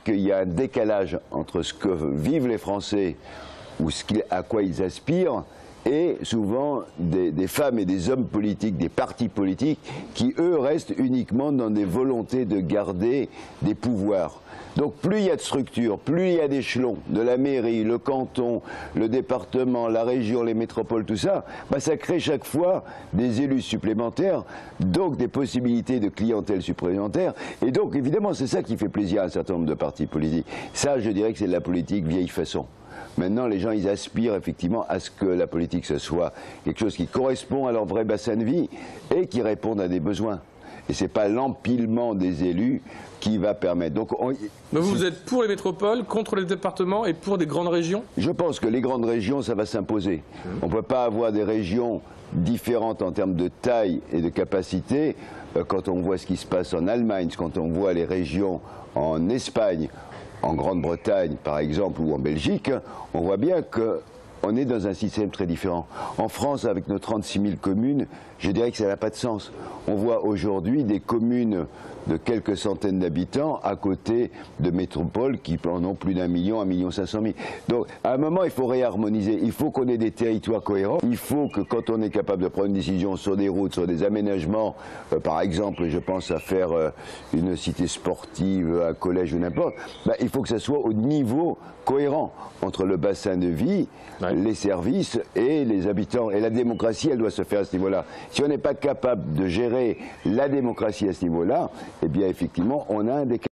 qu'il y a un décalage entre ce que vivent les Français ou à quoi ils aspirent et souvent des femmes et des hommes politiques, des partis politiques qui, eux, restent uniquement dans des volontés de garder des pouvoirs. Donc plus il y a de structures, plus il y a d'échelons, de la mairie, le canton, le département, la région, les métropoles, tout ça, bah ça crée chaque fois des élus supplémentaires, donc des possibilités de clientèle supplémentaire. Et donc évidemment c'est ça qui fait plaisir à un certain nombre de partis politiques. Ça je dirais que c'est de la politique vieille façon. Maintenant, les gens, ils aspirent effectivement à ce que la politique, ce soit quelque chose qui correspond à leur vrai bassin de vie et qui réponde à des besoins. Et ce n'est pas l'empilement des élus qui va permettre. Donc, mais vous êtes pour les métropoles, contre les départements et pour des grandes régions? Je pense que les grandes régions, ça va s'imposer. On ne peut pas avoir des régions différentes en termes de taille et de capacité. Quand on voit ce qui se passe en Allemagne, quand on voit les régions en Espagne, en Grande-Bretagne, par exemple, ou en Belgique, on voit bien qu'on est dans un système très différent. En France, avec nos 36 000 communes, je dirais que ça n'a pas de sens. On voit aujourd'hui des communes de quelques centaines d'habitants à côté de métropoles qui en ont plus d'1 million, 1,5 million. Donc, à un moment, il faut réharmoniser. Il faut qu'on ait des territoires cohérents. Il faut que, quand on est capable de prendre une décision sur des routes, sur des aménagements, par exemple, je pense à faire une cité sportive, un collège ou n'importe, ben, il faut que ça soit au niveau cohérent entre le bassin de vie, les services et les habitants. Et la démocratie, elle doit se faire à ce niveau-là. Si on n'est pas capable de gérer la démocratie à ce niveau-là, eh bien, effectivement, on a un décalage.